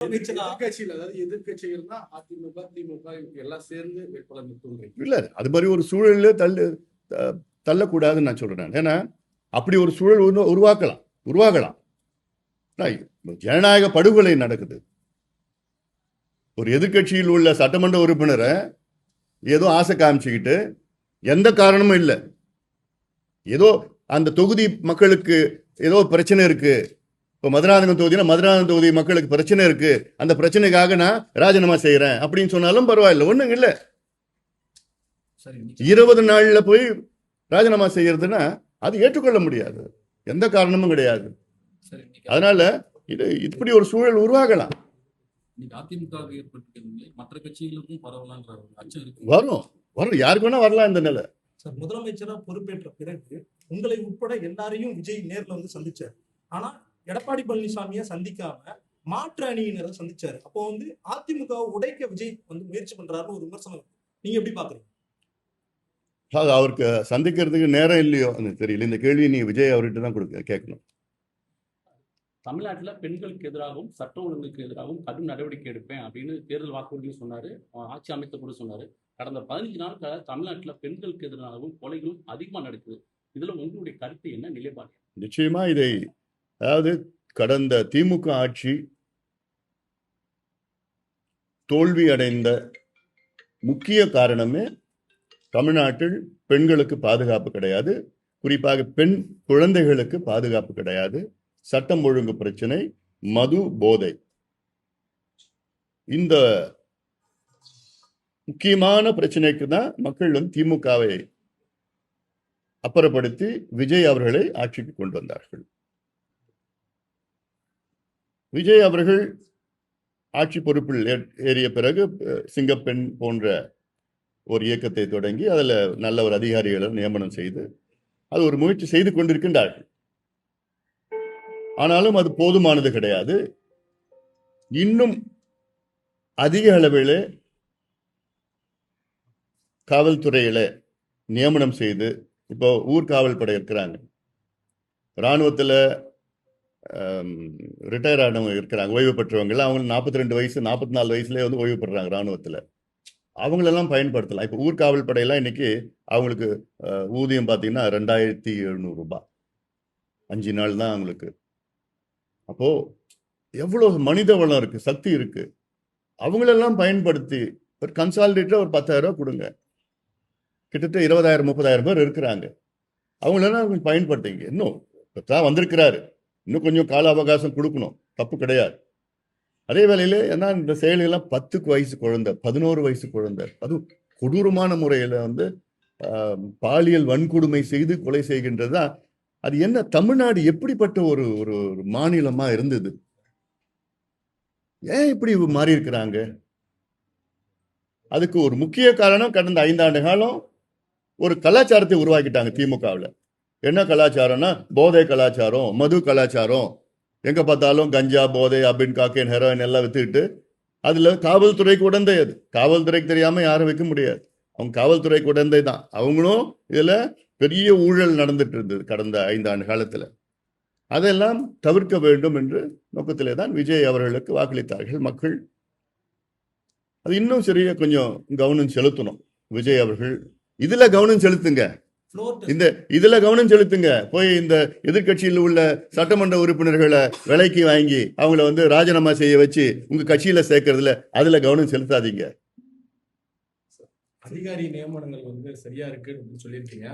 எதிர்கட்சியில், அதாவது எதிர்கட்சிகள் தான் அதிமுக, திமுக எல்லாம் சேர்ந்து வேட்பாளர் நிறுத்தும். இல்ல, அது மாதிரி ஒரு சூழலில் தள்ளக்கூடாதுன்னு நான் சொல்றேன். ஏன்னா அப்படி ஒரு சூழல் உருவாகலாம். ஜனநாயக படுகொலை நடக்குது. ஒரு எதிர்கட்சியில் உள்ள சட்டமன்ற உறுப்பினரை ஏதோ ஆசை காமிச்சுக்கிட்டு எந்த காரணமும் இல்லை, ஏதோ அந்த தொகுதி மக்களுக்கு ஏதோ பிரச்சனை இருக்கு, இப்போ மதுராந்தகம் தொகுதினா மதுராந்தகம் தொகுதி மக்களுக்கு பிரச்சனை இருக்கு, அந்த பிரச்சனைக்காக நான் ராஜினாமா செய்யறேன் அப்படின்னு சொன்னாலும் பரவாயில்ல, ஒண்ணும் இல்லை. 20 நாள்ல போய் ராஜினாமா செய்யறதுன்னா அது ஏற்றுக்கொள்ள முடியாது, எந்த காரணமும் கிடையாது. அதனால இது இப்படி ஒரு சூழல் உருவாகலாம். வரும் யாருக்கு வேணா வரலாம் இந்த நிலை. முதலமைச்சரா பொறுப்பேற்ற பிறகு உங்களை உட்பட எல்லாரையும் விஜய் நேர்ல வந்து சந்திச்சார். ஆனா எடப்பாடி பழனிசாமியை சந்திக்காம மாற்று அணியினரை சந்திச்சாரு. அப்போ வந்து அதிமுக உடைக்க விஜய் வந்து முயற்சி பண்றாருன்னு ஒரு விமர்சனம், நீங்க எப்படி பாக்குறீங்க? அவருக்கு சந்திக்கிறதுக்கு நேரம் இல்லையோ தெரியல. இந்த கேள்வி நீ விஜய் அவர்கிட்ட தான் கேட்கணும். தமிழ்நாட்டில் பெண்களுக்கு எதிராகவும் சட்ட ஒழுங்குக்கு எதிராகவும் கடும் நடவடிக்கை எடுப்பேன் அப்படின்னு தேர்தல் வாக்குறுதியும் சொன்னாரு, ஆட்சி அமைத்த கூட சொன்னாரு. கடந்த 15 நாட்களாக தமிழ்நாட்டில் பெண்களுக்கு எதிராகவும் கொலைகளும் அதிகமாக நடக்குது. இதுல உங்களுடைய கருத்து என்ன, நிலைப்பாடு? நிச்சயமா இதை, அதாவது கடந்த திமுக ஆட்சி தோல்வி அடைந்த முக்கிய காரணமே தமிழ்நாட்டில் பெண்களுக்கு பாதுகாப்பு கிடையாது, குறிப்பாக பெண் குழந்தைகளுக்கு பாதுகாப்பு கிடையாது, சட்டம் ஒழுங்கு பிரச்சனை, மது போதை. இந்த முக்கியமான பிரச்சனைக்கு தான் மக்கள் திமுகவை அப்புறப்படுத்தி விஜய் அவர்களை ஆட்சிக்கு கொண்டு வந்தார்கள். விஜய் அவர்கள் ஆட்சி பொறுப்பில் ஏறிய பிறகு சிங்கப்பெண் போன்ற ஒரு இயக்கத்தை தொடங்கி அதில் நல்ல ஒரு அதிகாரிகளை நியமனம் செய்து அது ஒரு முயற்சி செய்து கொண்டிருக்கின்றார்கள். ஆனாலும் அது போதுமானது கிடையாது. இன்னும் அதிக அளவில் காவல்துறையில நியமனம் செய்து, இப்போ ஊர்காவல் படை இருக்கிறாங்க, இராணுவத்தில் ரிட்டையர் ஆனவங்க இருக்கிறாங்க, ஓய்வு பெற்றவங்க, அவங்க 42 வயசு 44 வயசுலேயே வந்து ஓய்வு பெறுறாங்க இராணுவத்தில். அவங்களெல்லாம் பயன்படுத்தலாம். இப்போ ஊர்காவல் படையெல்லாம் இன்னைக்கு அவங்களுக்கு ஊதியம் பார்த்தீங்கன்னா 2700 ரூபாய், 5 நாள் தான் அவங்களுக்கு. அப்போ எவ்வளவு மனித வளம் இருக்கு, சக்தி இருக்கு. அவங்களெல்லாம் பயன்படுத்தி ஒரு கன்சாலிடேட்டா ஒரு 10,000 ரூபாய் கொடுங்க. கிட்டத்தட்ட 20,000-30,000 பேர் இருக்கிறாங்க. அவங்களெல்லாம் பயன்படுத்திங்க. இன்னும் தான் வந்திருக்கிறாரு, இன்னும் கொஞ்சம் கால அவகாசம் கொடுக்கணும், தப்பு கிடையாது. அதே வேளையில ஏன்னா இந்த செயல்கள்லாம் 10 வயசு குழந்தை, 11 வயசு குழந்தை, அதுவும் கொடூரமான முறையில வந்து பாலியல் வன்கொடுமை செய்து கொலை செய்கின்றது தான். அது என்ன, தமிழ்நாடு எப்படிப்பட்ட ஒரு ஒரு மாநிலமா இருந்தது? ஏன் இப்படி மாறி இருக்கிறாங்க? அதுக்கு ஒரு முக்கிய காரணம் கடந்த 5 ஆண்டு காலம் ஒரு கலாச்சாரத்தை உருவாக்கிட்டாங்க திமுகவில். என்ன கலாச்சாரம்னா போதை கலாச்சாரம், மது கலாச்சாரம். எங்க பார்த்தாலும் கஞ்சா, போதை, அபின், காக்கைன், ஹெரோயின் எல்லாம் வித்துக்கிட்டு அதுல காவல்துறைக்கு உடந்தை. அது காவல்துறைக்கு தெரியாம யாரும் வைக்க முடியாது, அவங்க காவல்துறைக்கு உடந்தை தான். அவங்களும் இதுல பெரிய ஊழல் நடந்துட்டு இருந்தது கடந்த 5 ஆண்டு காலத்துல. அதெல்லாம் தவிர்க்க வேண்டும் என்ற நோக்கத்திலே தான் விஜய் அவர்களுக்கு வாக்களித்தார்கள் மக்கள். அது இன்னும் சரியா கொஞ்சம் கவனம் செலுத்தணும் விஜய் அவர்கள். இதுல கவனம் செலுத்துங்க, இதுல கவனம் செலுத்துங்க. போய் இந்த எதிர்கட்சியில் உள்ள சட்டமன்ற உறுப்பினர்களை விலைக்கு வாங்கி அவங்கள வந்து ராஜினாமா செய்ய வச்சு உங்க கட்சியில சேர்க்கறதுல அதுல கவனம் செலுத்தாதீங்க. அதிகாரி நியமனங்கள் வந்து சரியா இருக்கு சொல்லியிருக்கீங்க.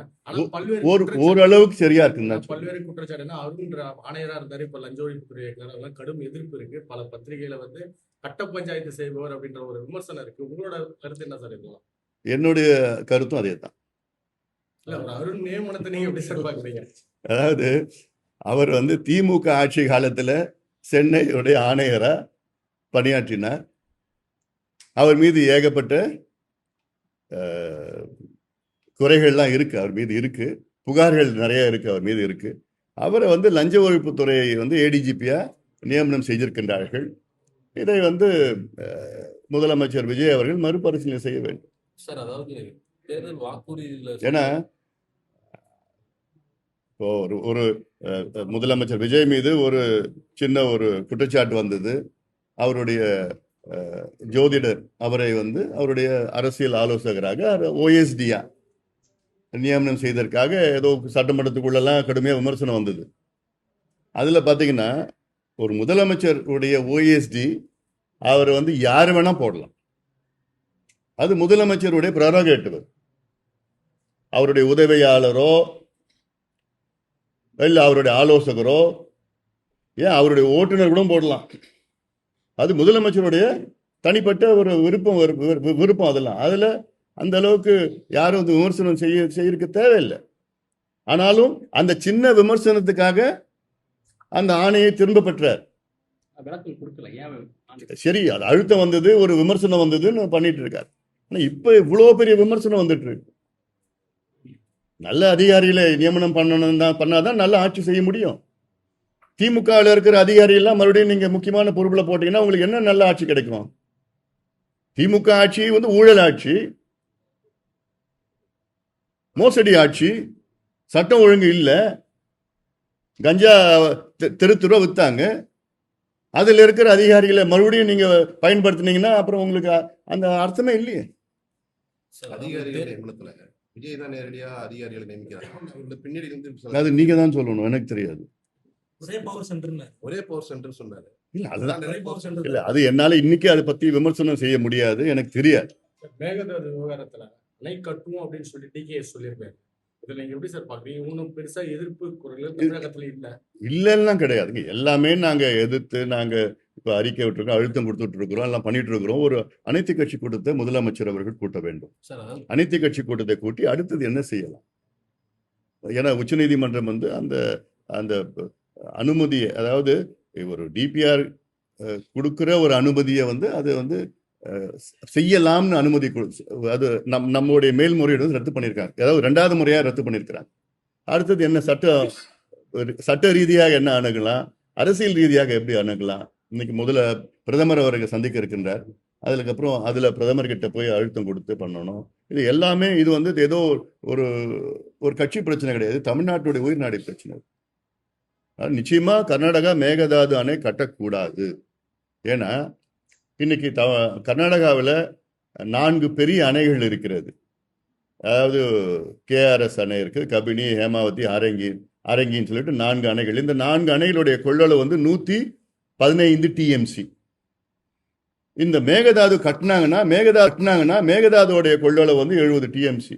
ஓரளவுக்கு சரியா இருக்கு. பல்வேறு குற்றச்சாட்டுனா அருண் ஆணையரா இருந்தாரு, இப்ப லஞ்ச ஒழிப்புத்துறை கடும் எதிர்ப்பு இருக்கு. பல பத்திரிகையில வந்து கட்ட பஞ்சாயத்து செய்பவர் அப்படின்ற ஒரு விமர்சனம் இருக்கு. உங்களோட கருத்து என்ன சார் இருக்கலாம்? என்னுடைய கருத்தும் அதே தான். அருண் நியமனத்தை நீங்க எப்படி சார் பாக்குறீங்க? அதாவது அவர் வந்து திமுக ஆட்சி காலத்துல சென்னையுடைய ஆணையரா பணியாற்றினார். அவர் மீது ஏகப்பட்ட குறைகள்லாம் இருக்கு, அவர் மீது இருக்கு, புகார்கள் நிறைய இருக்கு, அவர் மீது இருக்கு. அவரை வந்து லஞ்ச ஒழிப்புத்துறையை வந்து ஏடிஜிபியா நியமனம் செய்திருக்கின்றார்கள். இதை வந்து முதலமைச்சர் விஜய் அவர்கள் மறுபரிசீலனை செய்ய வேண்டும் சார். அதாவது தேர்தல் வாக்குறுதியில, ஏன்னா இப்போ ஒரு முதலமைச்சர் விஜய் மீது ஒரு சின்ன ஒரு குற்றச்சாட்டு வந்தது. அவருடைய ஜோதிடர் அவரை வந்து அவருடைய அரசியல் ஆலோசகராக ஓஎஸ்டியா நியமனம் செய்ததற்காக ஏதோ சட்டமன்றத்துக்குள்ளெல்லாம் கடுமையாக விமர்சனம் வந்தது. அதில் பார்த்தீங்கன்னா ஒரு முதலமைச்சருடைய ஓஎஸ்டி அவர் வந்து யார் வேணா போடலாம். அது முதலமைச்சருடைய ப்ரெரோகேட்டிவ். அவருடைய உதவியாளரோ இல்லை அவருடைய ஆலோசகரோ ஏன் அவருடைய ஓட்டுநர் கூட போடலாம். அது முதலமைச்சருடைய தனிப்பட்ட ஒரு விருப்பம். அதெல்லாம் அதில் அந்த அளவுக்கு யாரும் வந்து விமர்சனம் செய்யறதுக்கு தேவையில்லை. ஆனாலும் அந்த சின்ன விமர்சனத்துக்காக அந்த ஆணையை திரும்ப பெற்றார். சரி, அது அழுத்தம் வந்தது, ஒரு விமர்சனம் வந்ததுன்னு பண்ணிட்டு இருக்காரு. ஆனா இப்ப இவ்வளவு பெரிய விமர்சனம் வந்துட்டு இருக்கு. நல்ல அதிகாரிகளை நியமனம் பண்ணாதான் நல்ல ஆட்சி செய்ய முடியும். திமுகவில் இருக்கிற அதிகாரிகள்லாம் மறுபடியும் நீங்க முக்கியமான பொறுப்புல போட்டீங்கன்னா உங்களுக்கு என்ன நல்ல ஆட்சி கிடைக்கும்? திமுக ஆட்சி வந்து ஊழல் ஆட்சி, மோசடி ஆட்சி, சட்டம் ஒழுங்கு இல்ல, கஞ்சா தெரு வித்தாங்க. அதுல இருக்கிற அதிகாரிகளை மறுபடியும் நீங்க பயன்படுத்தினீங்கன்னா அப்புறம் உங்களுக்கு அந்த அர்த்தமே இல்லையே. அதிகாரிகள் நியமனத்துல விஜய் தான் நேரடியா அதிகாரிகளை நியமிக்கிறாங்க. பின்னாடி இருந்து அது நீங்க தான் சொல்லணும், எனக்கு தெரியாது. ஒரே பவர் சென்டர் சொன்னாரு. இல்ல அதுதான் இல்ல, அது என்னால இன்னைக்கு அதை பத்தி விமர்சனம் செய்ய முடியாது, எனக்கு தெரியாது. மேகதாது விவகாரத்துல அணை கட்டுவோம் அப்படின்னு சொல்லி டிகேஎஸ் சொல்லியிருக்காரு. இதுல நீங்க எப்படி சார் பாக்குறீங்க? ஒன்னும் பெருசா எதிர்ப்பு குரல் தமிழகத்துல இல்லைன்னா கிடையாதுங்க. எல்லாமே நாங்க எதிர்த்து நாங்க இப்ப அறிக்கை விட்டுருக்கோம், அழுத்தம் கொடுத்துட்டு இருக்கிறோம், எல்லாம் பண்ணிட்டு இருக்கிறோம். ஒரு அனைத்து கட்சி கூட்டத்தை முதலமைச்சர் அவர்கள் கூட்ட வேண்டும். அனைத்து கட்சி கூட்டத்தை கூட்டி அடுத்தது என்ன செய்யலாம்? ஏன்னா உச்சநீதிமன்றம் வந்து அந்த அந்த அனுமதியை, அதாவது ஒரு டிபிஆர் கொடுக்கிற ஒரு அனுமதியை வந்து அது வந்து செய்யலாம்னு அனுமதி அது நம்மளுடைய மேல்முறையீடு ரத்து பண்ணியிருக்காங்க. அதாவது 2வது முறையா ரத்து பண்ணியிருக்கிறாங்க. அடுத்தது என்ன சட்ட ரீதியாக என்ன அணுகலாம், அரசியல் ரீதியாக எப்படி அணுகலாம்? இன்னைக்கு முதல்ல பிரதமர் அவர்கள் சந்திக்க இருக்கின்றார். அதுக்கப்புறம் அதுல பிரதமர் கிட்ட போய் அழுத்தம் கொடுத்து பண்ணணும். இது எல்லாமே இது வந்து ஏதோ ஒரு கட்சி பிரச்சனை கிடையாது, தமிழ்நாட்டுடைய உயிர்நாடி பிரச்சனை. நிச்சயமா கர்நாடகா மேகதாது அணை கட்டக்கூடாது. ஏன்னா இன்னைக்கு கர்நாடகாவில் 4 பெரிய அணைகள் இருக்கிறது. அதாவது கேஆர்எஸ் அணை இருக்கு, கபினி, ஹேமாவதி, ஆரங்கின்னு சொல்லிட்டு 4 அணைகள். இந்த 4 அணைகளுடைய கொள்ளளவு வந்து 115 டிஎம்சி. இந்த மேகதாது கட்டினாங்கன்னா மேகதாதுடைய கொள்ளளவு வந்து 70 டிஎம்சி.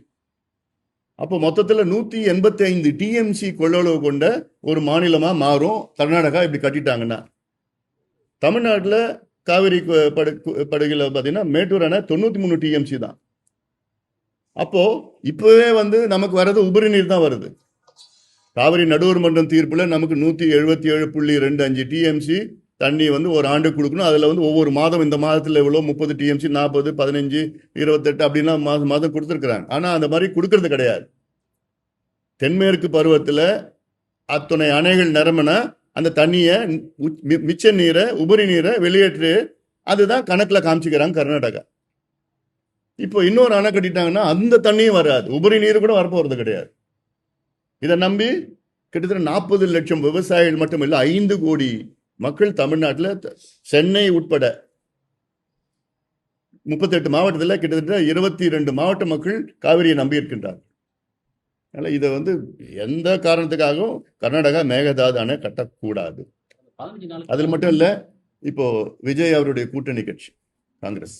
அப்போ மொத்தத்தில் 185 டிஎம்சி கொள்ளளவு கொண்ட ஒரு மாநிலமா மாறும் கர்நாடகா இப்படி கட்டிட்டாங்கன்னா. தமிழ்நாட்டில் காவிரி படுகையில் பார்த்தீங்கன்னா மேட்டூர் அணை 93 டிஎம்சி தான். அப்போ இப்பவே வந்து நமக்கு வர்றது உபரி நீர் தான் வருது. காவிரி நடுவர் மன்றம் தீர்ப்புல நமக்கு 177.25 டிஎம்சி தண்ணி வந்து ஒரு ஆண்டு கொடுக்கணும். அதுல வந்து ஒவ்வொரு மாதம் இந்த மாதத்துல இவ்வளோ 30 டிஎம்சி, 40, 15, 28 அப்படின்னா மாதம் கொடுத்துருக்குறாங்க. ஆனா அந்த மாதிரி கொடுக்கறது கிடையாது. தென்மேற்கு பருவத்துல அத்தனை அணைகள் நிரம்பினா அந்த தண்ணியை மிச்ச நீரை உபரி நீரை வெளியேற்று, அதுதான் கணக்குல காமிச்சுக்கிறாங்க கர்நாடகா. இப்போ இன்னொரு அணை கட்டிட்டாங்கன்னா அந்த தண்ணியும் வராது, உபரி நீர் கூட வரப்போறது கிடையாது. இதை நம்பி கிட்டத்தட்ட 40 லட்சம் விவசாயிகள் மட்டும் இல்லை, 5 கோடி மக்கள் தமிழ்நாட்டில், சென்னை உட்பட 38 மாவட்டத்தில் கிட்டத்தட்ட 22 மாவட்ட மக்கள் காவிரியை நம்பி இருக்கின்றார்கள். அதனால இதை வந்து எந்த காரணத்துக்காகவும் கர்நாடகா மேகதாது அணை கட்டக்கூடாது. அதில் மட்டும் இல்லை, இப்போ விஜய் அவருடைய கூட்டணி கட்சி காங்கிரஸ்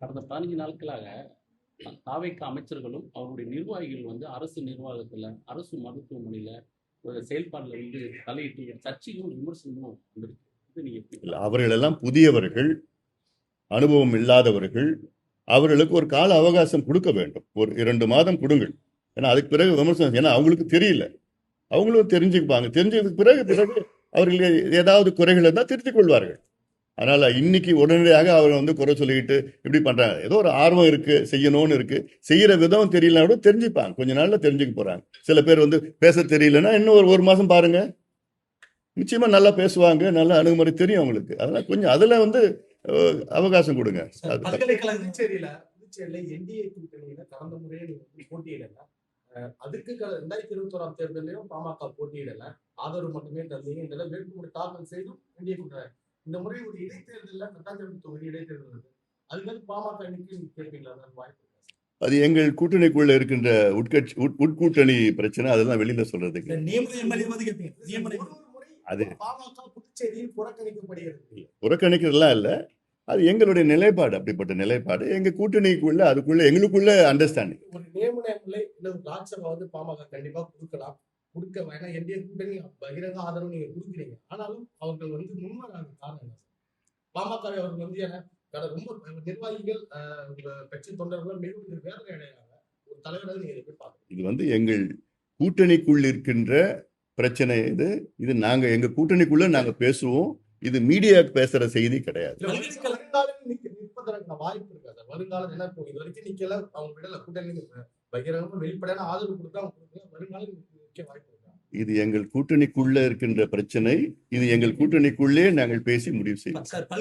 கடந்த 15 நாட்களாக தாவேக அமைச்சர்களும் அவருடைய நிர்வாகிகள் வந்து அரசு நிர்வாகத்துல, அரசு மருத்துவமனையில செயல்பாடுல வந்து தலையிட்டு சர்ச்சையும் விமர்சனமும் வந்திருக்கு. அவர்களெல்லாம் புதியவர்கள், அனுபவம் இல்லாதவர்கள். அவர்களுக்கு ஒரு கால அவகாசம் கொடுக்க வேண்டும். ஒரு 2 மாதம் கொடுங்கள். ஏன்னா அதுக்கு பிறகு விமர்சனம், ஏன்னா அவங்களுக்கு தெரியல, அவங்களும் தெரிஞ்சுப்பாங்க. தெரிஞ்சதுக்கு பிறகு அவர்களுக்கு ஏதாவது குறைகள் இருந்தால் திருத்திக் கொள்வார்கள். அதனால இன்னைக்கு உடனடியாக அவர் வந்து குறை சொல்லிக்கிட்டு இப்படி பண்றாங்க. ஏதோ ஒரு ஆர்வம் இருக்கு, செய்யணும்னு இருக்கு, செய்யற விதம் தெரியலனா கூட தெரிஞ்சுப்பாங்க, கொஞ்ச நாள்ல தெரிஞ்சுக்க போறாங்க. சில பேர் வந்து பேச தெரியலன்னா இன்னும் ஒரு மாசம் பாருங்க, நிச்சயமா நல்லா பேசுவாங்க, நல்ல அணுகுமுறை தெரியும் அவங்களுக்கு. அதெல்லாம் கொஞ்சம் அதுல வந்து அவகாசம் கொடுங்க. புதுச்சேரியில என்டிஏ கூட்டணியில கடந்த முறையே போட்டியிடல, அதுக்கு 2021 தேர்தலையும் பாமக போட்டியிடல, ஆதரவு மட்டுமே தந்தீங்க. வேட்புமனு தாக்கல் செய்தும் என்டிஏ கூட்டணி இந்த முறை ஒரு இடைத்தேர்தலில் தட்டாஞ்சாவடி தொகுதி இடைத்தேர்தல் வருது. அதுக்கு வந்து பாமக இன்னைக்கு கேட்பீங்களா? அது வாய்ப்பு இருக்கா? அது எங்கள் கூட்டணிக்குள்ள இருக்கின்ற உட்கூட்டணி பிரச்சனை, அதெல்லாம் வெளியில சொல்றதுக்கு இந்த நியமன எம்எல்ஏ வந்து கேட்பீங்க. நியமன ஒரு முறை அது பாமக புதுச்சேரியில் புறக்கணிக்கப்படுகிறது. புறக்கணிக்கிறதுலாம் இல்லை. அது எங்களுடைய நிலைப்பாடு, அப்படிப்பட்ட நிலைப்பாடு. எங்க கூட்டணிக்குள்ள அதுக்குள்ள எங்களுக்குள்ள அண்டர்ஸ்டாண்டிங். ஒரு நியமன எம்எல்ஏ இல்ல ஒரு ராஜ்சபா வந்து பாமக கண்டிப்பா கொடுக்கலாம். கொடுக்க வேணாம், என்டிஏ கூட்டணி பகிரங்க ஆதரவு நீங்க கொடுக்குறீங்க. ஆனாலும் அவர்கள் வந்து முன்வராத காரணம் என்ன? பாமக அவர்கள் வந்து ரொம்ப நிர்வாகிகள் உங்க கட்சி தொண்டர்கள் மிகவும் வேதனை அடைகிறாங்க. ஒரு தலைவராக நீங்க எப்படி பாக்குறீங்க? இது வந்து எங்கள் கூட்டணிக்குள் இருக்கின்ற பிரச்சனை. இது நாங்க எங்க கூட்டணிக்குள்ள நாங்க பேசுவோம். இது மீடியாவுக்கு பேசுற செய்தி கிடையாது. வருங்காலம் நிற்பதற்கான வாய்ப்பு இருக்காது. வருங்காலம் என்ன இப்போ இது வரைக்கும் நிக்கல, அவங்க விடல, கூட்டணி பகிரங்கமா வெளிப்படையான ஆதரவு கொடுத்தா அவங்க கொடுக்கல. வருங்காலம் நிக்க வாய்ப்பு இருக்கா? இது எங்கள் கூட்டணிக்குள்ள இருக்கின்ற பிரச்சனை. இது எங்கள் கூட்டணிக்குள்ளே நாங்கள் பேசி முடிவு செய்வோம். சார்